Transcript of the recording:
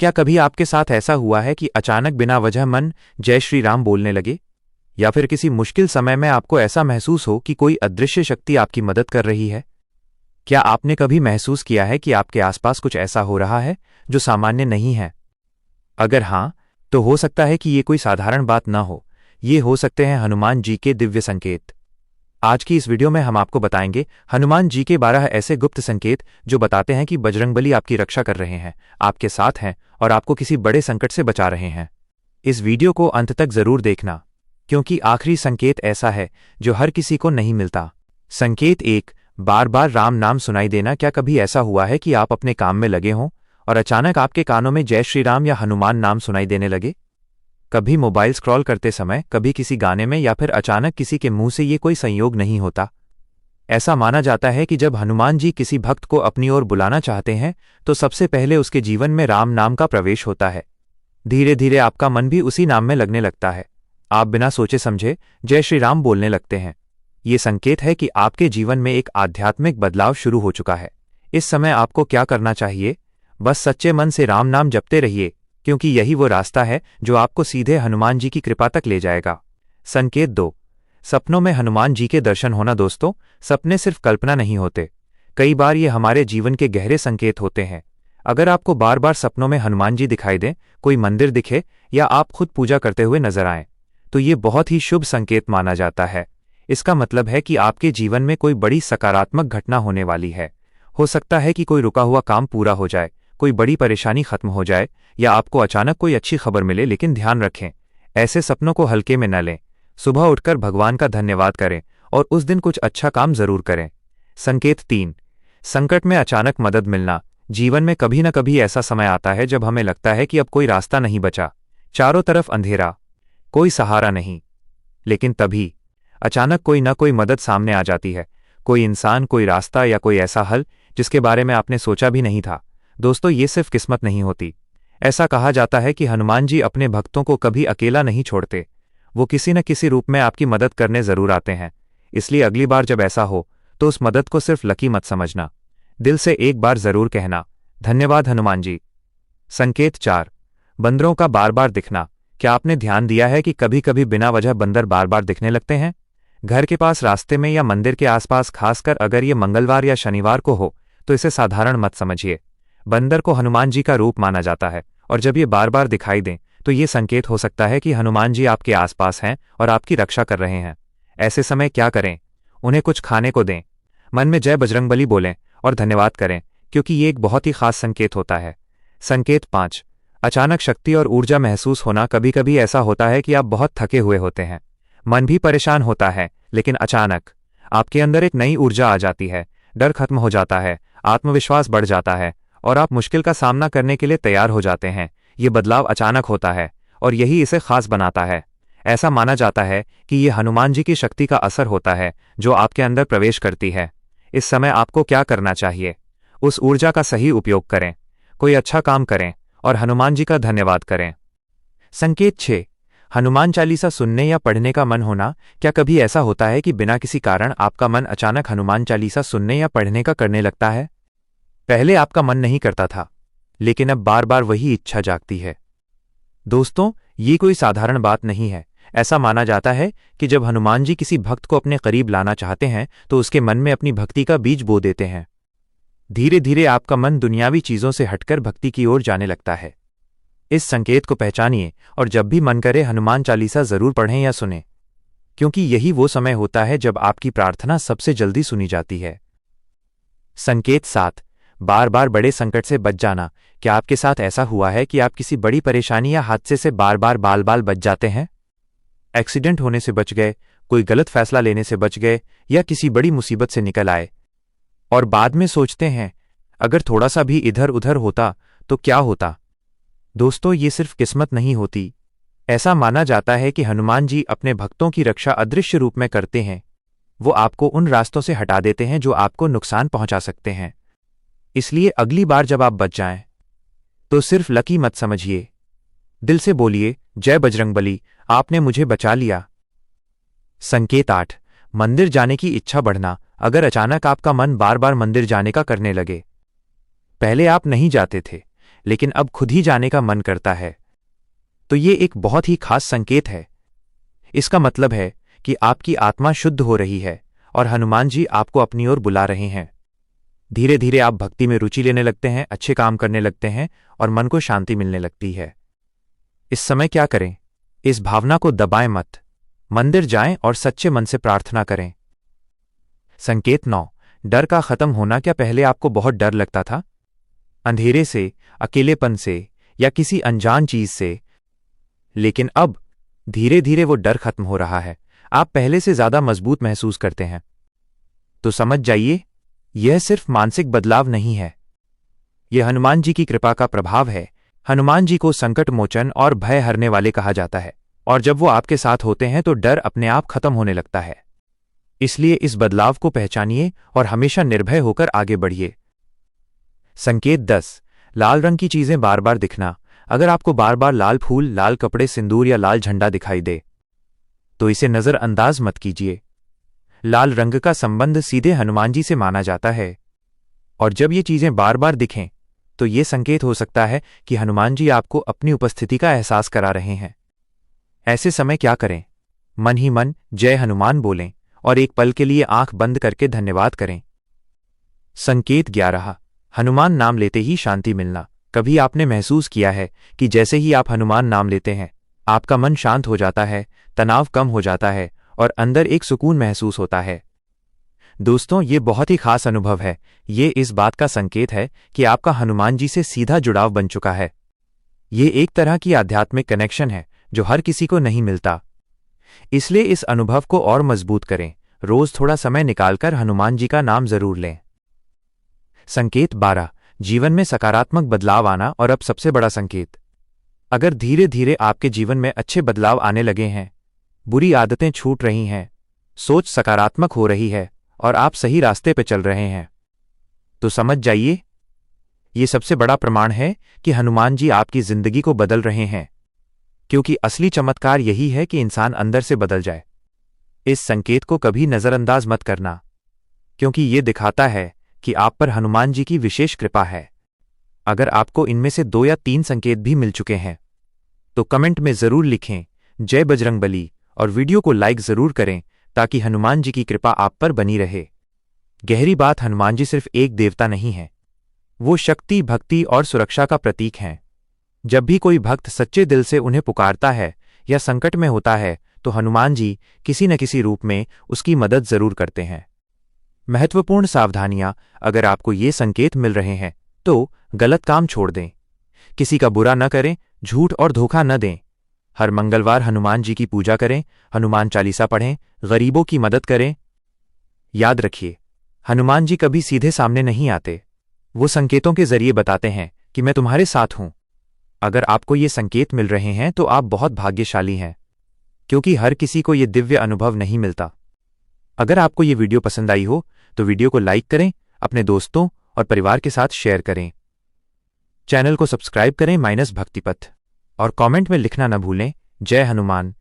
क्या कभी आपके साथ ऐसा हुआ है कि अचानक बिना वजह मन जय श्री राम बोलने लगे? या फिर किसी मुश्किल समय में आपको ऐसा महसूस हो कि कोई अदृश्य शक्ति आपकी मदद कर रही है? क्या आपने कभी महसूस किया है कि आपके आसपास कुछ ऐसा हो रहा है जो सामान्य नहीं है? अगर हां, तो हो सकता है कि ये कोई साधारण बात ना हो। ये हो सकते हैं हनुमान जी के दिव्य संकेत। आज की इस वीडियो में हम आपको बताएंगे हनुमान जी के 12 ऐसे गुप्त संकेत जो बताते हैं कि बजरंगबली आपकी रक्षा कर रहे हैं, आपके साथ हैं और आपको किसी बड़े संकट से बचा रहे हैं। इस वीडियो को अंत तक जरूर देखना, क्योंकि आखिरी संकेत ऐसा है जो हर किसी को नहीं मिलता। संकेत 1, बार बार राम नाम सुनाई देना। क्या कभी ऐसा हुआ है कि आप अपने काम में लगे हों और अचानक आपके कानों में जय श्री राम या हनुमान नाम सुनाई देने लगे? कभी मोबाइल स्क्रॉल करते समय, कभी किसी गाने में, या फिर अचानक किसी के मुंह से ये कोई संयोग नहीं होता। ऐसा माना जाता है कि जब हनुमान जी किसी भक्त को अपनी ओर बुलाना चाहते हैं तो सबसे पहले उसके जीवन में राम नाम का प्रवेश होता है। धीरे धीरे आपका मन भी उसी नाम में लगने लगता है। आप बिना सोचे समझे जय श्री राम बोलने लगते हैं। ये संकेत है कि आपके जीवन में एक आध्यात्मिक बदलाव शुरू हो चुका है। इस समय आपको क्या करना चाहिए? बस सच्चे मन से राम नाम जपते रहिए, क्योंकि यही वो रास्ता है जो आपको सीधे हनुमान जी की कृपा तक ले जाएगा। संकेत 2, सपनों में हनुमान जी के दर्शन होना। दोस्तों, सपने सिर्फ कल्पना नहीं होते। कई बार ये हमारे जीवन के गहरे संकेत होते हैं। अगर आपको बार बार सपनों में हनुमान जी दिखाई दें, कोई मंदिर दिखे या आप खुद पूजा करते हुए नजर आएं, तो ये बहुत ही शुभ संकेत माना जाता है। इसका मतलब है कि आपके जीवन में कोई बड़ी सकारात्मक घटना होने वाली है। हो सकता है कि कोई रुका हुआ काम पूरा हो जाए, कोई बड़ी परेशानी खत्म हो जाए, या आपको अचानक कोई अच्छी खबर मिले। लेकिन ध्यान रखें, ऐसे सपनों को हल्के में न लें। सुबह उठकर भगवान का धन्यवाद करें और उस दिन कुछ अच्छा काम जरूर करें। संकेत 3, संकट में अचानक मदद मिलना। जीवन में कभी न कभी ऐसा समय आता है जब हमें लगता है कि अब कोई रास्ता नहीं बचा, चारों तरफ अंधेरा, कोई सहारा नहीं। लेकिन तभी अचानक कोई न कोई मदद सामने आ जाती है। कोई इंसान, कोई रास्ता, या कोई ऐसा हल जिसके बारे में आपने सोचा भी नहीं था। दोस्तों, ये सिर्फ किस्मत नहीं होती। ऐसा कहा जाता है कि हनुमान जी अपने भक्तों को कभी अकेला नहीं छोड़ते। वो किसी न किसी रूप में आपकी मदद करने जरूर आते हैं। इसलिए अगली बार जब ऐसा हो तो उस मदद को सिर्फ लकी मत समझना। दिल से एक बार जरूर कहना, धन्यवाद हनुमान जी। संकेत 4, बंदरों का बार बार दिखना। क्या आपने ध्यान दिया है कि कभी कभी बिना वजह बंदर बार बार दिखने लगते हैं? घर के पास, रास्ते में, या मंदिर के आसपास। खासकर अगर ये मंगलवार या शनिवार को हो तो इसे साधारण मत समझिए। बंदर को हनुमान जी का रूप माना जाता है, और जब ये बार बार दिखाई दें तो ये संकेत हो सकता है कि हनुमान जी आपके आसपास हैं और आपकी रक्षा कर रहे हैं। ऐसे समय क्या करें? उन्हें कुछ खाने को दें, मन में जय बजरंगबली बोलें और धन्यवाद करें, क्योंकि ये एक बहुत ही खास संकेत होता है। संकेत 5, अचानक शक्ति और ऊर्जा महसूस होना। कभी कभी ऐसा होता है कि आप बहुत थके हुए होते हैं, मन भी परेशान होता है, लेकिन अचानक आपके अंदर एक नई ऊर्जा आ जाती है। डर खत्म हो जाता है, आत्मविश्वास बढ़ जाता है और आप मुश्किल का सामना करने के लिए तैयार हो जाते हैं। ये बदलाव अचानक होता है और यही इसे खास बनाता है। ऐसा माना जाता है कि ये हनुमान जी की शक्ति का असर होता है जो आपके अंदर प्रवेश करती है। इस समय आपको क्या करना चाहिए? उस ऊर्जा का सही उपयोग करें, कोई अच्छा काम करें और हनुमान जी का धन्यवाद करें। संकेत 6, हनुमान चालीसा सुनने या पढ़ने का मन होना। क्या कभी ऐसा होता है कि बिना किसी कारण आपका मन अचानक हनुमान चालीसा सुनने या पढ़ने का करने लगता है? पहले आपका मन नहीं करता था, लेकिन अब बार बार वही इच्छा जागती है। दोस्तों, ये कोई साधारण बात नहीं है। ऐसा माना जाता है कि जब हनुमान जी किसी भक्त को अपने करीब लाना चाहते हैं तो उसके मन में अपनी भक्ति का बीज बो देते हैं। धीरे धीरे आपका मन दुनियावी चीजों से हटकर भक्ति की ओर जाने लगता है। इस संकेत को पहचानिए और जब भी मन करे हनुमान चालीसा जरूर पढ़ें या सुनें, क्योंकि यही वो समय होता है जब आपकी प्रार्थना सबसे जल्दी सुनी जाती है। संकेत 7, बार बार बड़े संकट से बच जाना। क्या आपके साथ ऐसा हुआ है कि आप किसी बड़ी परेशानी या हादसे से बार बार बाल बच जाते हैं? एक्सीडेंट होने से बच गए, कोई गलत फैसला लेने से बच गए, या किसी बड़ी मुसीबत से निकल आए, और बाद में सोचते हैं अगर थोड़ा सा भी इधर उधर होता तो क्या होता? दोस्तों, ये सिर्फ किस्मत नहीं होती। ऐसा माना जाता है कि हनुमान जी अपने भक्तों की रक्षा अदृश्य रूप में करते हैं। वो आपको उन रास्तों से हटा देते हैं जो आपको नुकसान पहुंचा सकते हैं। इसलिए अगली बार जब आप बच जाएं तो सिर्फ लकी मत समझिए। दिल से बोलिए, जय बजरंगबली, आपने मुझे बचा लिया। संकेत 8, मंदिर जाने की इच्छा बढ़ना। अगर अचानक आपका मन बार बार मंदिर जाने का करने लगे, पहले आप नहीं जाते थे लेकिन अब खुद ही जाने का मन करता है, तो ये एक बहुत ही खास संकेत है। इसका मतलब है कि आपकी आत्मा शुद्ध हो रही है और हनुमान जी आपको अपनी ओर बुला रहे हैं। धीरे धीरे आप भक्ति में रुचि लेने लगते हैं, अच्छे काम करने लगते हैं और मन को शांति मिलने लगती है। इस समय क्या करें? इस भावना को दबाएं मत। मंदिर जाएं और सच्चे मन से प्रार्थना करें। संकेत 9, डर का खत्म होना। क्या पहले आपको बहुत डर लगता था? अंधेरे से, अकेलेपन से या किसी अनजान चीज से? लेकिन अब धीरे धीरे वो डर खत्म हो रहा है। आप पहले से ज्यादा मजबूत महसूस करते हैं। तो समझ जाइए, यह सिर्फ मानसिक बदलाव नहीं है, यह हनुमान जी की कृपा का प्रभाव है। हनुमान जी को संकट मोचन और भय हरने वाले कहा जाता है, और जब वो आपके साथ होते हैं तो डर अपने आप खत्म होने लगता है। इसलिए इस बदलाव को पहचानिए और हमेशा निर्भय होकर आगे बढ़िए। संकेत 10, लाल रंग की चीजें बार बार दिखना। अगर आपको बार बार लाल फूल, लाल कपड़े, सिंदूर या लाल झंडा दिखाई दे तो इसे नजरअंदाज मत कीजिए। लाल रंग का संबंध सीधे हनुमान जी से माना जाता है, और जब ये चीजें बार बार दिखें तो ये संकेत हो सकता है कि हनुमान जी आपको अपनी उपस्थिति का एहसास करा रहे हैं। ऐसे समय क्या करें? मन ही मन जय हनुमान बोलें और एक पल के लिए आंख बंद करके धन्यवाद करें। संकेत 11, हनुमान नाम लेते ही शांति मिलना। कभी आपने महसूस किया है कि जैसे ही आप हनुमान नाम लेते हैं, आपका मन शांत हो जाता है, तनाव कम हो जाता है और अंदर एक सुकून महसूस होता है? दोस्तों, ये बहुत ही खास अनुभव है। ये इस बात का संकेत है कि आपका हनुमान जी से सीधा जुड़ाव बन चुका है। ये एक तरह की आध्यात्मिक कनेक्शन है जो हर किसी को नहीं मिलता। इसलिए इस अनुभव को और मजबूत करें। रोज थोड़ा समय निकालकर हनुमान जी का नाम जरूर लें। संकेत 12, जीवन में सकारात्मक बदलाव आना। और अब सबसे बड़ा संकेत, अगर धीरे धीरे आपके जीवन में अच्छे बदलाव आने लगे हैं, बुरी आदतें छूट रही हैं, सोच सकारात्मक हो रही है और आप सही रास्ते पर चल रहे हैं, तो समझ जाइए, ये सबसे बड़ा प्रमाण है कि हनुमान जी आपकी जिंदगी को बदल रहे हैं। क्योंकि असली चमत्कार यही है कि इंसान अंदर से बदल जाए। इस संकेत को कभी नजरअंदाज मत करना, क्योंकि ये दिखाता है कि आप पर हनुमान जी की विशेष कृपा है। अगर आपको इनमें से 2 या 3 संकेत भी मिल चुके हैं तो कमेंट में जरूर लिखें जय बजरंगबली, और वीडियो को लाइक जरूर करें ताकि हनुमान जी की कृपा आप पर बनी रहे। गहरी बात, हनुमान जी सिर्फ एक देवता नहीं है, वो शक्ति, भक्ति और सुरक्षा का प्रतीक हैं। जब भी कोई भक्त सच्चे दिल से उन्हें पुकारता है या संकट में होता है तो हनुमान जी किसी न किसी रूप में उसकी मदद जरूर करते हैं। महत्वपूर्ण सावधानियां, अगर आपको ये संकेत मिल रहे हैं तो गलत काम छोड़ दें, किसी का बुरा न करें, झूठ और धोखा न दें। हर मंगलवार हनुमान जी की पूजा करें, हनुमान चालीसा पढ़ें, गरीबों की मदद करें। याद रखिए, हनुमान जी कभी सीधे सामने नहीं आते, वो संकेतों के जरिए बताते हैं कि मैं तुम्हारे साथ हूं। अगर आपको ये संकेत मिल रहे हैं तो आप बहुत भाग्यशाली हैं, क्योंकि हर किसी को ये दिव्य अनुभव नहीं मिलता। अगर आपको ये वीडियो पसंद आई हो तो वीडियो को लाइक करें, अपने दोस्तों और परिवार के साथ शेयर करें, चैनल को सब्सक्राइब करें भक्तिपथ, और कमेंट में लिखना न भूलें जय हनुमान।